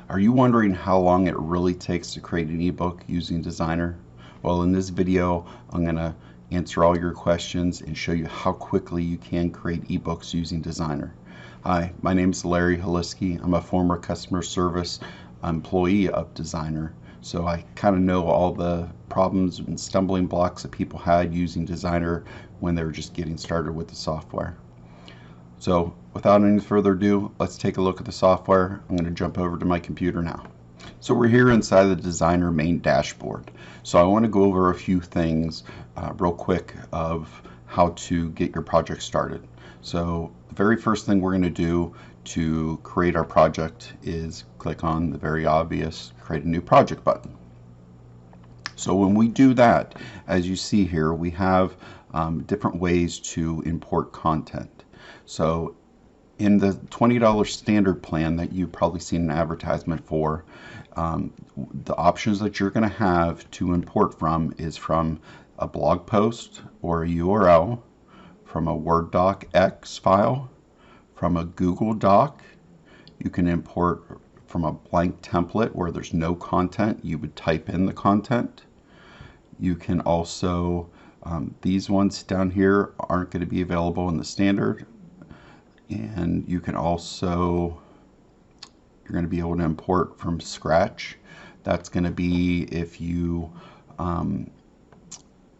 Are you wondering how long it really takes to create an ebook using Designer? Well, in this video, I'm going to answer all your questions and show you how quickly you can create ebooks using Designer. Hi, my name is Larry Holiski. I'm a former customer service employee of Designer, so I kind of know all the problems and stumbling blocks that people had using Designer when they were just getting started with the software. So without any further ado, let's take a look at the software. I'm going to jump over to my computer now. So we're here inside the Designer main dashboard. So I want to go over a few things real quick of how to get your project started. So the very first thing we're going to do to create our project is click on the very obvious create a new project button. So when we do that, as you see here, we have different ways to import content. So in the $20 standard plan that you've probably seen an advertisement for, the options that you're going to have to import from is from a blog post or a URL, from a Word doc X file, from a Google Doc. You can import from a blank template where there's no content. You would type in the content. You can also, these ones down here aren't going to be available in the standard. And you can also, you're going to be able to import from scratch. That's going to be if you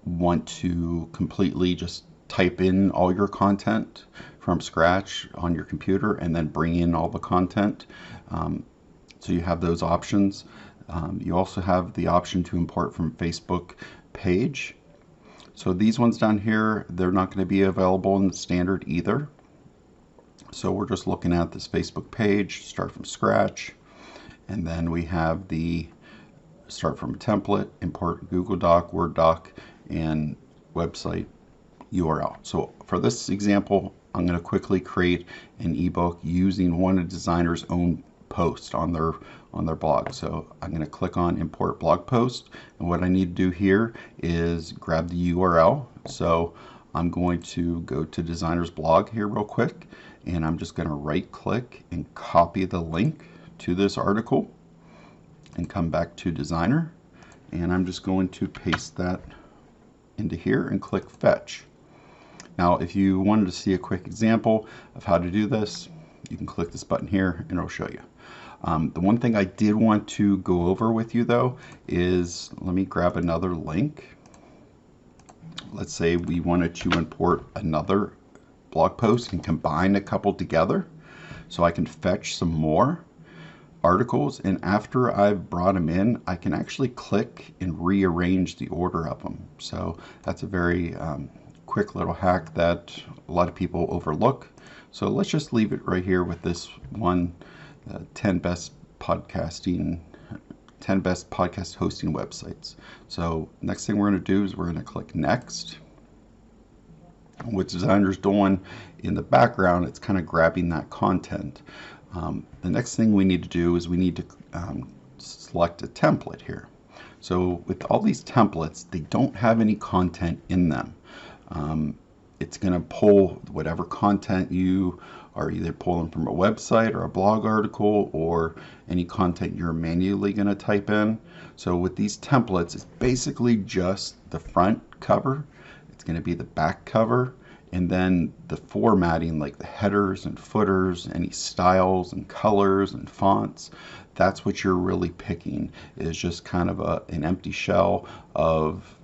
want to completely just type in all your content from scratch on your computer and then bring in all the content. So you have those options. You also have the option to import from Facebook page. So these ones down here, they're not going to be available in the standard either. So we're just looking at this Facebook page, start from scratch, and then we have the start from a template, import Google Doc, Word doc, and website URL. So for this example, I'm going to quickly create an ebook using one of Designer's own posts on their blog. So I'm going to click on import blog post, and what I need to do here is grab the URL. So I'm going to go to Designer's blog here real quick, and I'm just going to right click and copy the link to this article and come back to Designer, and I'm just going to paste that into here and click fetch. Now if you wanted to see a quick example of how to do this, you can click this button here and it'll show you. The one thing I did want to go over with you though is, let me grab another link. Let's say we wanted to import another blog post and combine a couple together, so I can fetch some more articles, and after I've brought them in, I can actually click and rearrange the order of them. So that's a very quick little hack that a lot of people overlook. So let's just leave it right here with this one, 10 best podcast hosting websites. So next thing we're going to do is we're going to click next. What Designer's doing in the background, it's kind of grabbing that content. The next thing we need to do is we need to select a template here. So with all these templates, they don't have any content in them. It's going to pull whatever content you are either pulling from a website or a blog article or any content you're manually going to type in. So with these templates, it's basically just the front cover. It's going to be the back cover, and then the formatting like the headers and footers, any styles and colors and fonts. That's what you're really picking, is just kind of an empty shell of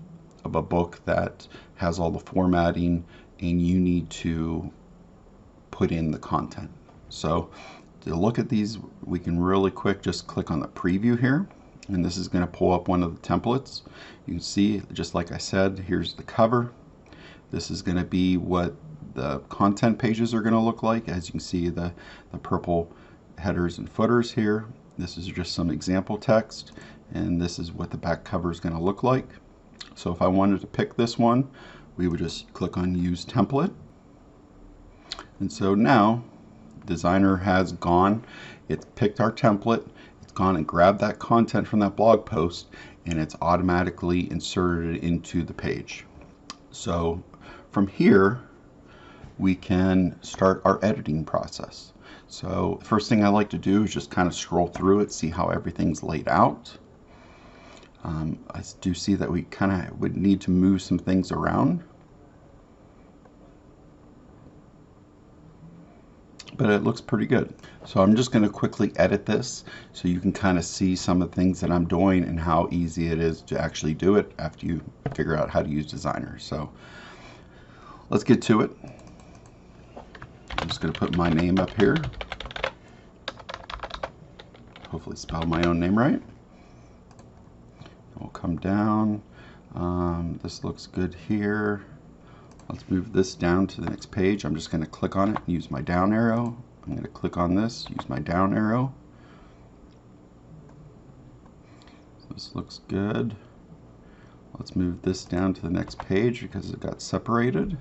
a book that has all the formatting, and you need to put in the content. So to look at these, we can really quick just click on the preview here, and this is going to pull up one of the templates. You can see, just like I said, here's the cover. This is going to be what the content pages are going to look like. As you can see, the purple headers and footers here. This is just some example text, and this is what the back cover is going to look like. So if I wanted to pick this one, we would just click on use template. And so now Designer has gone, it's picked our template, it's gone and grabbed that content from that blog post, and it's automatically inserted it into the page. So from here, we can start our editing process. So the first thing I like to do is just kind of scroll through it, see how everything's laid out. I do see that we kind of would need to move some things around, but it looks pretty good. So I'm just going to quickly edit this so you can kind of see some of the things that I'm doing and how easy it is to actually do it after you figure out how to use Designer. So let's get to it. I'm just going to put my name up here. Hopefully spell my own name right. We'll come down. This looks good here. Let's move this down to the next page. I'm just going to click on it and use my down arrow. I'm going to click on this, use my down arrow. This looks good. Let's move this down to the next page because it got separated.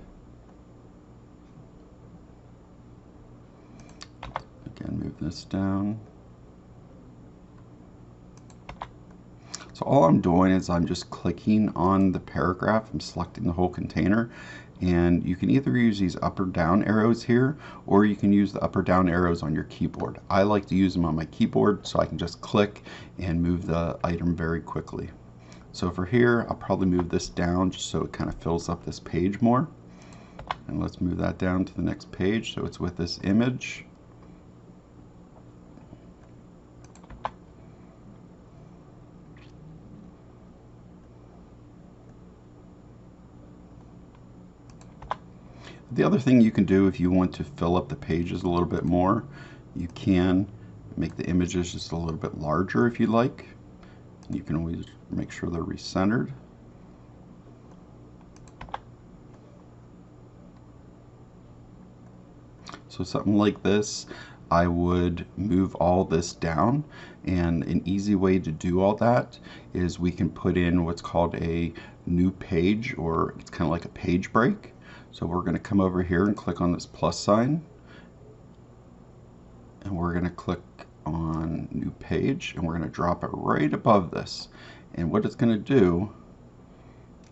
Again, move this down. So all I'm doing is I'm just clicking on the paragraph. I'm selecting the whole container, and you can either use these up or down arrows here, or you can use the up or down arrows on your keyboard. I like to use them on my keyboard so I can just click and move the item very quickly. So for here, I'll probably move this down just so it kind of fills up this page more. And let's move that down to the next page so it's with this image. The other thing you can do if you want to fill up the pages a little bit more, you can make the images just a little bit larger if you like. You can always make sure they're recentered. So something like this, I would move all this down, and an easy way to do all that is we can put in what's called a new page, or it's kind of like a page break. So we're going to come over here and click on this plus sign, and we're going to click on new page, and we're going to drop it right above this. And what it's going to do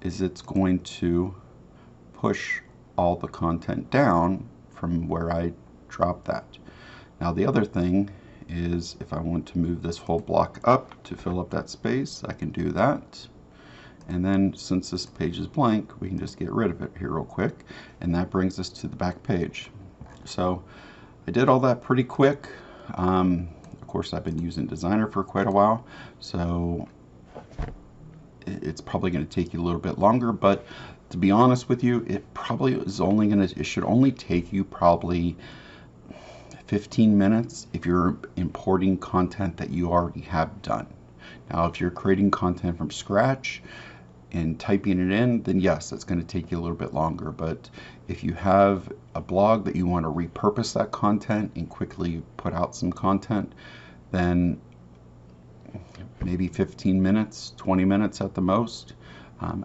is it's going to push all the content down from where I dropped that. Now the other thing is if I want to move this whole block up to fill up that space, I can do that. And then since this page is blank, we can just get rid of it here real quick, and that brings us to the back page. So I did all that pretty quick. Of course, I've been using Designer for quite a while, so it's probably going to take you a little bit longer, but to be honest with you, it should only take you probably 15 minutes if you're importing content that you already have done. Now, if you're creating content from scratch and typing it in, then yes, it's going to take you a little bit longer. But if you have a blog that you want to repurpose that content and quickly put out some content, then maybe 15 minutes, 20 minutes at the most.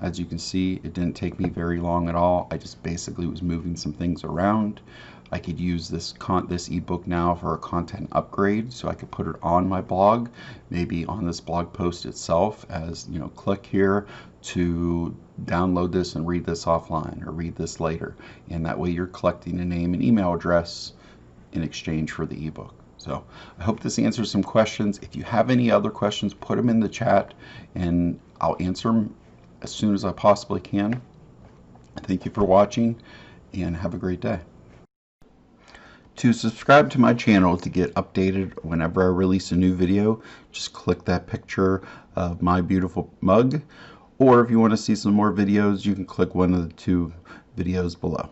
As you can see, it didn't take me very long at all. I just basically was moving some things around. I could use this ebook now for a content upgrade, so I could put it on my blog, maybe on this blog post itself, as you know, click here to download this and read this offline or read this later. And that way you're collecting a name and email address in exchange for the ebook. So I hope this answers some questions. If you have any other questions, put them in the chat and I'll answer them as soon as I possibly can. Thank you for watching and have a great day. To subscribe to my channel to get updated whenever I release a new video, just click that picture of my beautiful mug. Or if you want to see some more videos, you can click one of the two videos below.